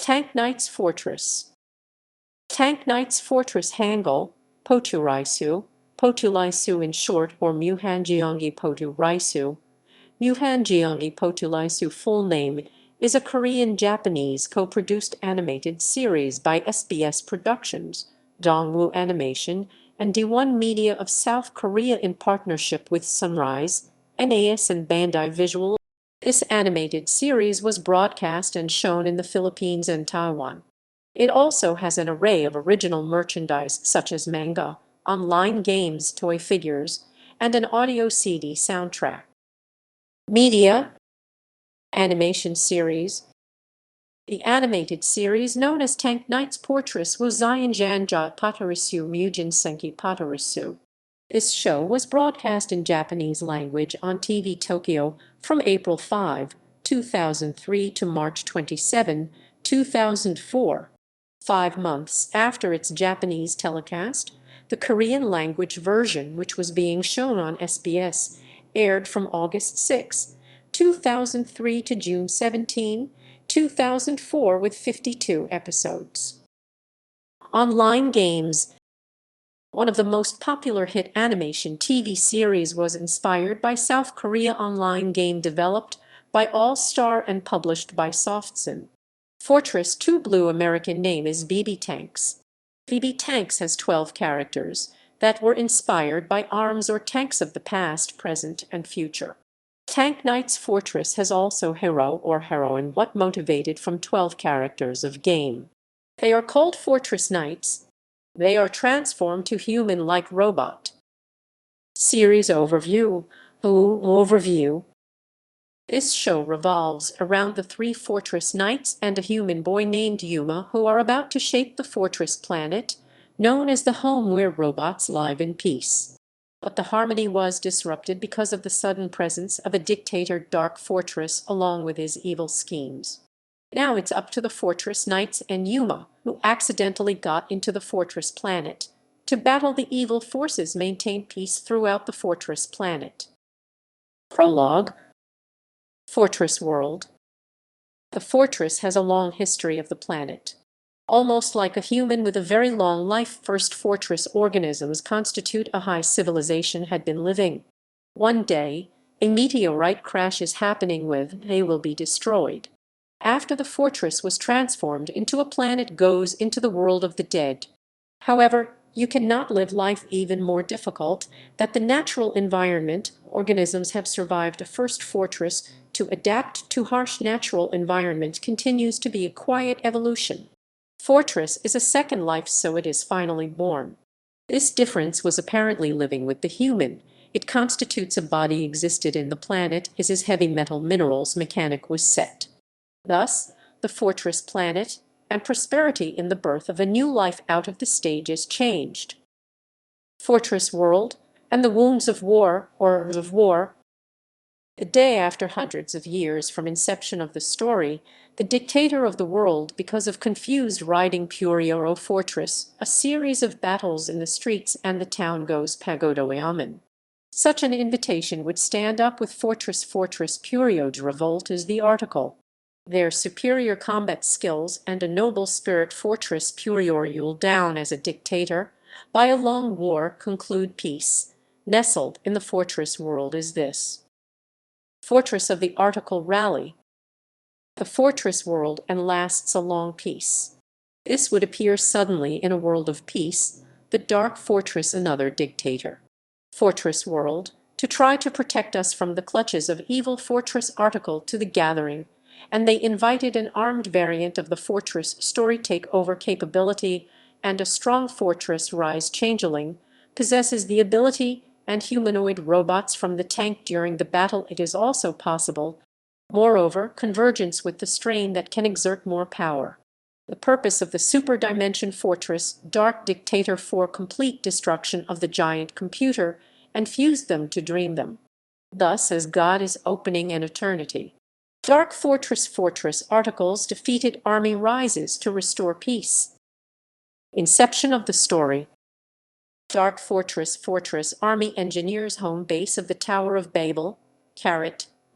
Tank Knight's Fortress. Tank Knight's Fortress Hangul, Poturaisu, Potulaisu in short, or Muhanjeongi Poturaisu. Muhanjeongi Potulaisu full name is a Korean-Japanese co-produced animated series by SBS Productions, Dongwoo Animation, and D1 Media of South Korea in partnership with Sunrise, NAS and Bandai Visual. This animated series was broadcast and shown in the Philippines and Taiwan. It also has an array of original merchandise such as manga, online games, toy figures, and an audio CD soundtrack. Media animation series. The animated series known as Tank Knight's Fortress was Zionjanja Patorisu Mujin Senki Patorisu. This show was broadcast in Japanese language on TV Tokyo from April 5, 2003 to March 27, 2004. 5 months after its Japanese telecast, the Korean language version, which was being shown on SBS, aired from August 6, 2003 to June 17, 2004 with 52 episodes. Online games. One of the most popular hit animation TV series was inspired by South Korea online game developed by All Star and published by SoftSyn. Fortress 2 Blue American name is BB Tanks. BB Tanks has 12 characters that were inspired by arms or tanks of the past, present, and future. Tank Knight's Fortress has also hero or heroine what motivated from 12 characters of game. They are called Fortress Knights. They are transformed to human-like robot. Series overview. Overview. This show revolves around the 3 Fortress Knights and a human boy named Yuma who are about to shape the Fortress planet, known as the home where robots live in peace. But the harmony was disrupted because of the sudden presence of a dictator Dark Fortress along with his evil schemes. Now it's up to the Fortress Knights and Yuma, who accidentally got into the Fortress planet, to battle the evil forces, maintain peace throughout the Fortress planet. Prologue. Fortress World. The Fortress has a long history of the planet. Almost like a human with a very long life, first Fortress organisms constitute a high civilization had been living. One day, a meteorite crash is happening with they will be destroyed. After the fortress was transformed into a planet goes into the world of the dead. However, you cannot live life even more difficult that the natural environment. Organisms have survived a first fortress. To adapt to harsh natural environment continues to be a quiet evolution. Fortress is a second life, so it is finally born. This difference was apparently living with the human. It constitutes a body existed in the planet, his heavy metal minerals mechanic was set. Thus, the Fortress planet, and prosperity in the birth of a new life out of the stage is changed. Fortress World, and the wounds of war, or of war. The day after hundreds of years from inception of the story, the dictator of the world, because of confused riding Purioro Fortress, a series of battles in the streets and the town goes Pagodoeamen. Such an invitation would stand up with Fortress Purio's revolt is the article. Their superior combat skills and a noble spirit Fortress Purior down as a dictator, by a long war conclude peace. Nestled in the Fortress World is this. Fortress of the article Rally. The Fortress World and lasts a long peace. This would appear suddenly in a world of peace, the Dark Fortress another dictator. Fortress World, to try to protect us from the clutches of evil Fortress article to the gathering, and they invited an armed variant of the Fortress story takeover capability, and a strong Fortress rise changeling, possesses the ability and humanoid robots from the tank during the battle. It is also possible, moreover, convergence with the strain that can exert more power. The purpose of the Super Dimension Fortress Dark Dictator for complete destruction of the giant computer and fuse them to dream them. Thus, as God is opening an eternity. Dark Fortress articles defeated army rises to restore peace. Inception of the story. Dark Fortress Army engineers home base of the Tower of Babel,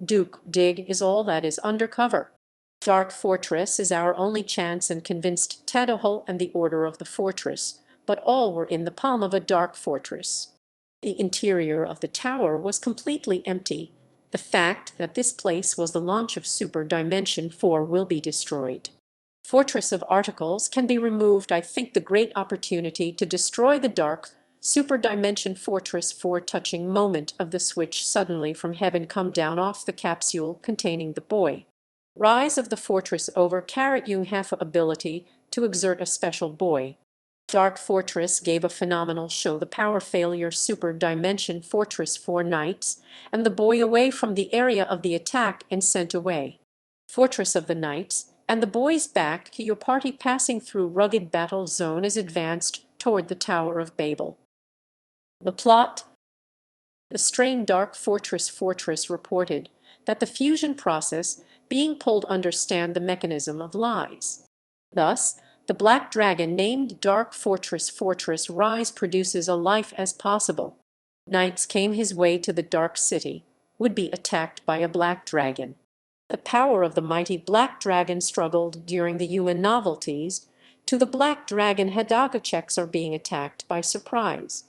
Duke Dig is all that is undercover. Dark Fortress is our only chance and convinced Tadahul and the order of the fortress, but all were in the palm of a dark fortress. The interior of the tower was completely empty. The fact that this place was the launch of Super Dimension 4 will be destroyed. Fortress of Articles can be removed. I think the great opportunity to destroy the dark Super Dimension Fortress 4 touching moment of the switch suddenly from heaven come down off the capsule containing the boy. Rise of the Fortress over you have ability to exert a special boy. Dark Fortress gave a phenomenal show the power failure Super Dimension Fortress 4 Knights, and the boy away from the area of the attack and sent away. Fortress of the Knights, and the boys back to your party passing through rugged battle zone as advanced toward the Tower of Babel. The plot. The strained Dark Fortress reported that the fusion process being pulled understand the mechanism of lies. Thus, the black dragon named Dark Fortress Rise produces a life as possible. Knights came his way to the Dark City, would be attacked by a black dragon. The power of the mighty black dragon struggled during the UN novelties. To the black dragon Hadaga checks are being attacked by surprise.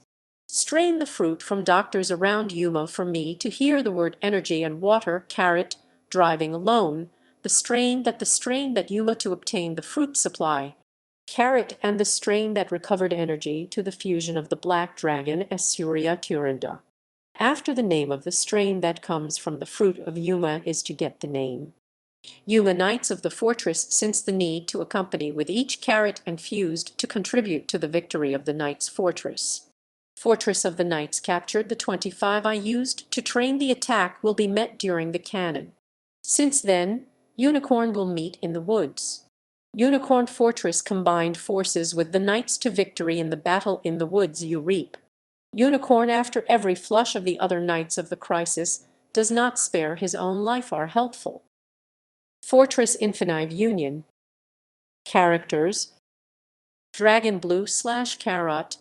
Strain the fruit from doctors around Yuma for me to hear the word energy and water, carrot, driving alone, the strain that Yuma to obtain the fruit supply, carrot and the strain that recovered energy to the fusion of the black dragon Surya Turinda. After the name of the strain that comes from the fruit of Yuma is to get the name. Yuma Knights of the Fortress since the need to accompany with each carrot and fused to contribute to the victory of the Knights' Fortress. Fortress of the Knights captured the 25 I used to train the attack will be met during the cannon. Since then, Unicorn will meet in the woods. Unicorn Fortress combined forces with the Knights to victory in the battle in the woods you reap. Unicorn after every flush of the other Knights of the Crisis does not spare his own life are helpful. Fortress Infinitive Union. Characters. Dragon Blue / Carrot.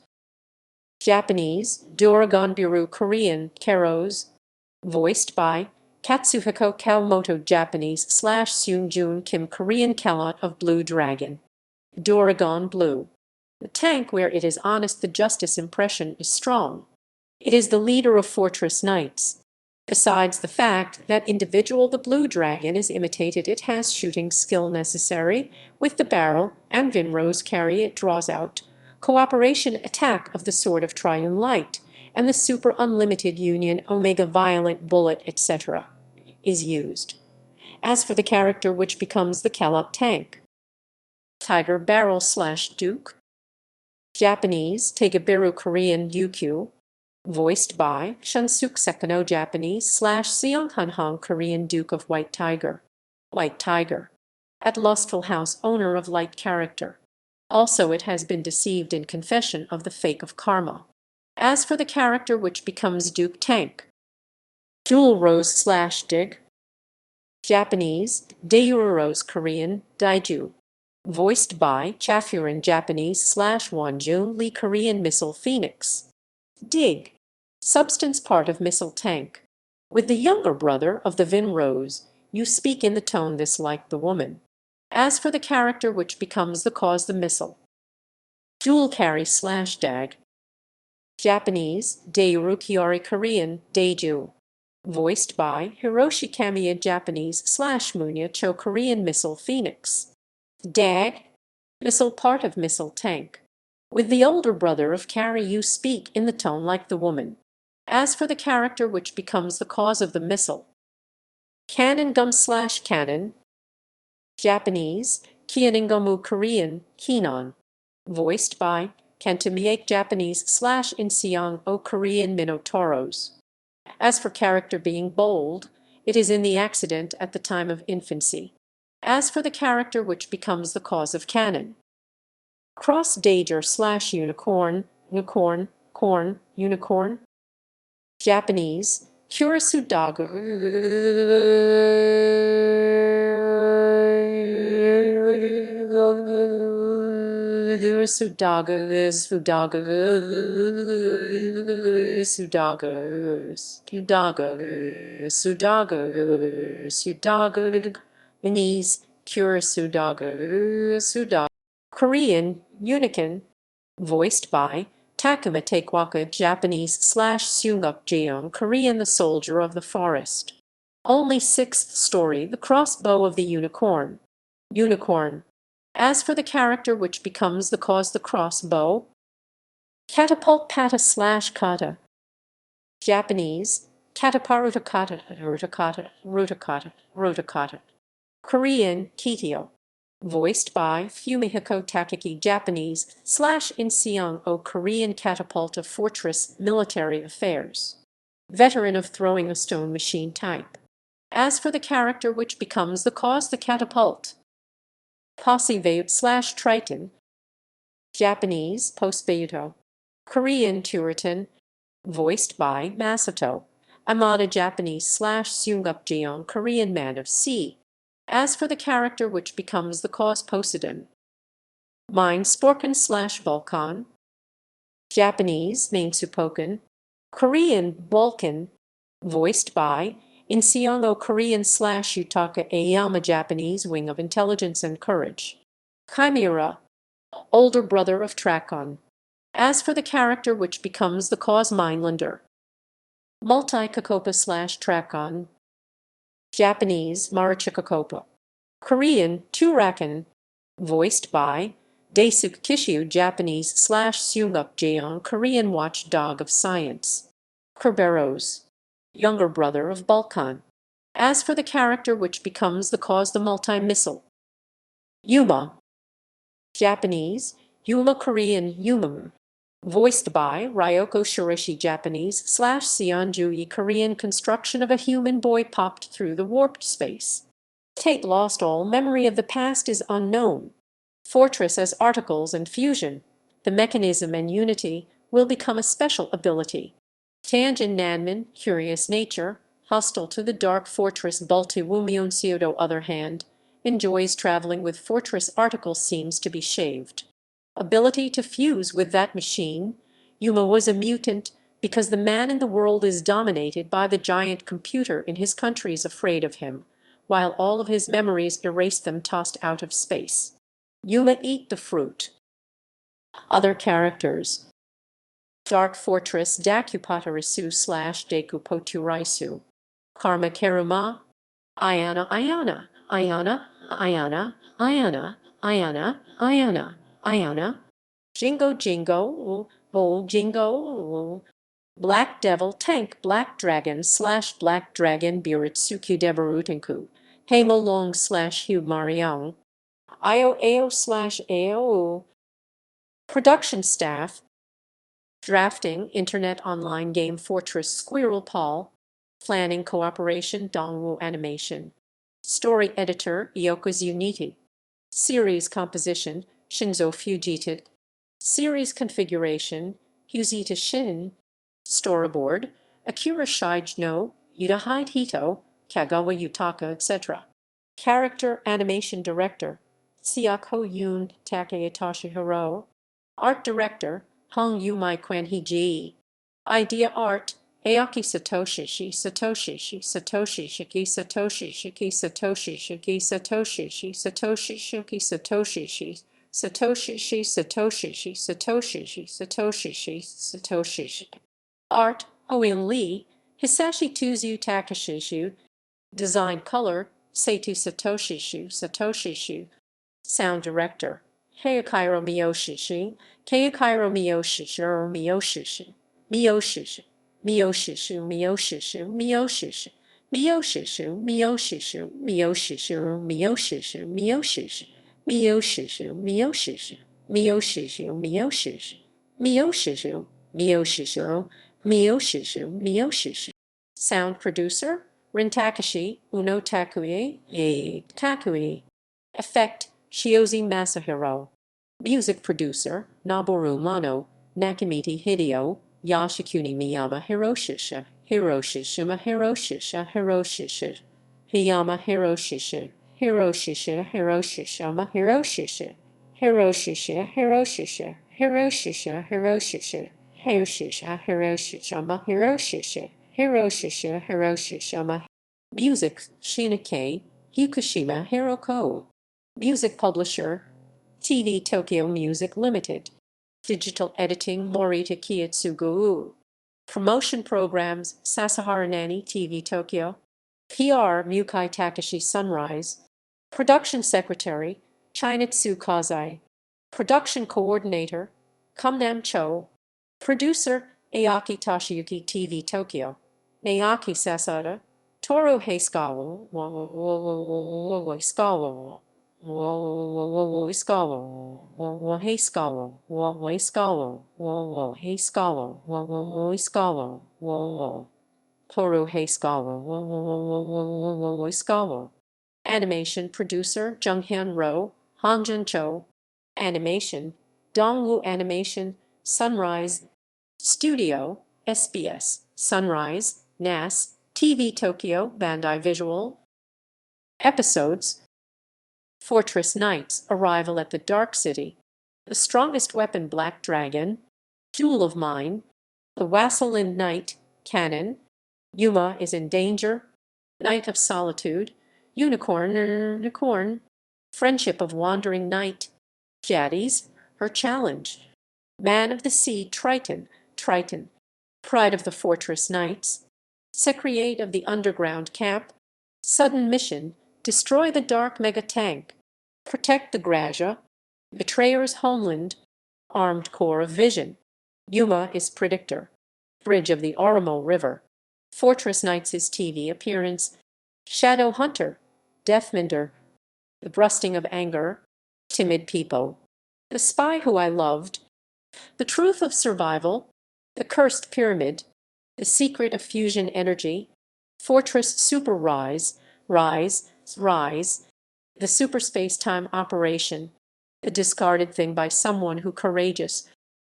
Japanese, Doragon Biru Korean, Keros. Voiced by Katsuhiko Kawamoto Japanese / Seungjun Kim Korean Kalot of Blue Dragon. Doragon Blue. The tank where it is honest the justice impression is strong. It is the leader of Fortress Knights. Besides the fact that individual the Blue Dragon is imitated it has shooting skill necessary with the barrel and Vinrose carry it draws out. Cooperation attack of the Sword of Triune Light and the Super Unlimited Union Omega Violent Bullet etc. is used. As for the character which becomes the Kalot tank. Tiger Barrel / Duke. Japanese, Tegabiru Korean Yukyu. Voiced by Shunsuk Sekano Japanese / Seonghanhong Korean Duke of White Tiger. White Tiger. At Lustful House owner of light character. Also it has been deceived in confession of the fake of karma. As for the character which becomes Duke Tank. Jewel Rose / Dig. Japanese, Daiyuru Rose Korean, Daiju. Voiced by Chafurin Japanese / Wonjun Lee Korean Missile Phoenix. Dig. Substance part of missile tank. With the younger brother of the Vinrose, you speak in the tone this like the woman. As for the character which becomes the cause the missile. Jewel Carry / Dag. Japanese, Daiyuru Kiori Korean, Daiju. Voiced by Hiroshi Kamiya Japanese / Munya Cho Korean Missile Phoenix. Dag. Missile part of missile tank. With the older brother of Carry you speak in the tone like the woman. As for the character which becomes the cause of the missile. Cannon Gum / Cannon. Japanese, Kianingomu Korean, Kinon. Voiced by Kantamiake Japanese / Inseong O Korean Minotauros. As for character being bold, it is in the accident at the time of infancy. As for the character which becomes the cause of cannon. Cross Danger / Unicorn, Unicorn, Corn, Unicorn. Japanese, Kurasudaga. Sudaga, Japanese, Kurasudaga. Korean, Unicorn, voiced by Takuma Takewaka, Japanese / Seunguk Jeong, Korean, the soldier of the forest. Only sixth story, the crossbow of the unicorn. Unicorn. As for the character which becomes the cause, the crossbow. Catapult pata / kata. Japanese, kataparutakata, rutakata. Korean, kitio. Voiced by Fumihiko Takaki, Japanese / Inseong-o, Korean, catapult of fortress, military affairs. Veteran of throwing a stone machine type. As for the character which becomes the cause, the catapult. Posiveit / Triton. Japanese, Posbeuto. Korean, Turitan. Voiced by Masato Amada, Japanese / Seunguk Jeong, Korean, man of sea. As for the character which becomes the cause, Poseidon. Mine Sporkin / Vulcan. Japanese, Mainsupoken. Korean, Vulcan. Voiced by Inseong-o, Korean / Yutaka Aoyama, Japanese, wing of intelligence and courage. Chimera, older brother of Trakon. As for the character which becomes the cause, Minelander. Multi-Kakopa / Trakon. Japanese, Marichikakopa. Korean, Turakan. Voiced by Daisuke Kishu, Japanese / Seunguk Jeong, Korean, watchdog of science. Kerberos, younger brother of Vulcan. As for the character which becomes the cause, the multi-missile. Yuma. Japanese, Yuma, Korean, Yumam. Voiced by Ryoko Shirishi, Japanese / Seonju, Korean, construction of a human boy popped through the warped space. Tate lost all memory of the past is unknown. Fortress as articles and fusion, the mechanism and unity, will become a special ability. Tanjin Nanman, curious nature, hostile to the dark fortress. Bulti Wumyon Seodo, other hand, enjoys traveling with fortress articles, seems to be shaved. Ability to fuse with that machine. Yuma was a mutant because the man in the world is dominated by the giant computer in his country is afraid of him, while all of his memories erase them, tossed out of space. Yuma eat the fruit. Other characters. Dark Fortress Dakupatarisu / Deku Poturaisu. Karma Keruma. Ayana, Ayana, Ayana, Ayana, Ayana, Ayana, Ayana, Ayana. Jingo Jingo, Bol Jingo. Black Devil Tank, Black Dragon / Black Dragon Biritsuki Devarutenku. Hamo Long / Hugh Mariang. Io Ao / Ao. Production staff. Drafting, Internet Online Game Fortress, Squirrel Paul. Planning Cooperation, Dongwoo Animation. Story Editor, Yokozu Uniti. Series Composition, Shinzo Fujita. Series Configuration, Huzita Shin. Storyboard, Akira Shigeno, Yudahide Hito, Kagawa Yutaka, etc. Character Animation Director, Siako Yoon Takayatoshi Hiro. Art Director, Hong Yumai Kwanhee. Idea Art, Aoki Satoshi Satoshi Satoshi Shiki Satoshi Shiki Satoshi Shiki Satoshi Satoshi Shiki Satoshi Satoshi Satoshi Satoshi Satoshi Satoshi. Art, Oil Lee, Hisashi Tuzu Takashishu. Design Color, Seitu Satoshi. Sound Director, Heikairo Miyoshishi, Keikairo Miyoshishu, Miyoshishi, Miyoshishi, Miyoshishi, Miyoshishi, Miyoshishi, Miyoshishi, Miyoshishi, Miyoshishi, Miyoshishi, Miyoshishi, Miyoshishi, Miyoshishi, Miyoshishi, Miyoshishi, Miyoshishi, Miyoshishi, Miyoshishi. Sound Producer, Rin Takashi, Uno Takui, Takui. Effect, Shiozi Masahiro. Music Producer, Noboru Mano, Nakamiti Hideo, Yashikuni Miyama Hiroshisha, Hiyama Hiroshisha, Music, Shinake, Yukushima Hiroko. Music publisher, TV Tokyo Music Limited. Digital editing, Morita Kiyotsugu. Promotion programs, Sasahara Nani TV Tokyo. PR, Mukai Takashi Sunrise. Production secretary, Chinatsu Kazai. Production coordinator, Kumnam Cho. Producer, Ayaki Toshiyuki TV Tokyo. Naoki Sasada. Toru Heiskawa. Toru Heiskawa. Animation producer Junghyun Ro, Hangjun Cho. Animation, Dongwoo Animation, Sunrise. Studio, SBS, Sunrise, NAS, TV Tokyo, Bandai Visual. Episodes: Fortress Knights, Arrival at the Dark City. The Strongest Weapon, Black Dragon. Jewel of Mine. The Wasselin Knight, Canon. Yuma is in danger. Night of Solitude. Unicorn. Friendship of Wandering Knight. Jadis, Her Challenge. Man of the Sea, Triton. Pride of the Fortress Knights. Secretary of the Underground Camp. Sudden Mission, Destroy the Dark Mega Tank. Protect the Graja. Betrayer's Homeland. Armed Core of Vision. Yuma is Predictor. Bridge of the Oromo River. Fortress Knights' TV appearance. Shadow Hunter. Deathminder. The Brusting of Anger. Timid People. The Spy Who I Loved. The Truth of Survival. The Cursed Pyramid. The Secret of Fusion Energy. Fortress Super Rise. Rise. The Super Space-Time Operation. The Discarded Thing by Someone Who Courageous.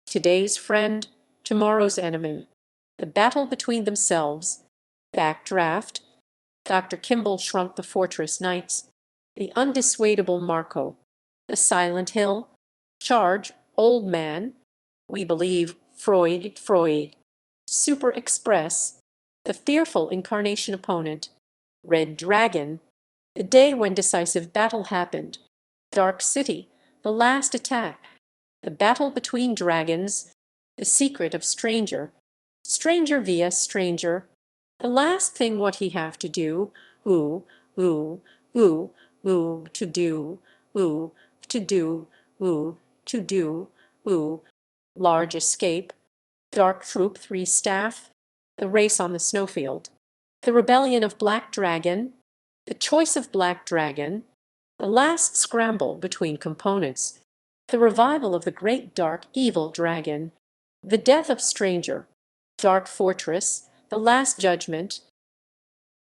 Today's Friend. Tomorrow's Enemy. The Battle Between Themselves. Backdraft. Dr. Kimball Shrunk the Fortress Knights. The Undissuadable Marco. The Silent Hill. Charge, Old Man. We Believe, Freud. Super Express. The Fearful Incarnation Opponent. Red Dragon. The Day When Decisive Battle Happened. Dark City. The Last Attack. The Battle Between Dragons. The Secret of Stranger. Stranger vs. Stranger. The Last Thing What He Have to Do. To do. Large Escape. Dark Troop 3 Staff. The Race on the Snowfield. The Rebellion of Black Dragon. The Choice of Black Dragon. The Last Scramble Between Components. The Revival of the Great Dark Evil Dragon. The Death of Stranger. Dark Fortress. The Last Judgment.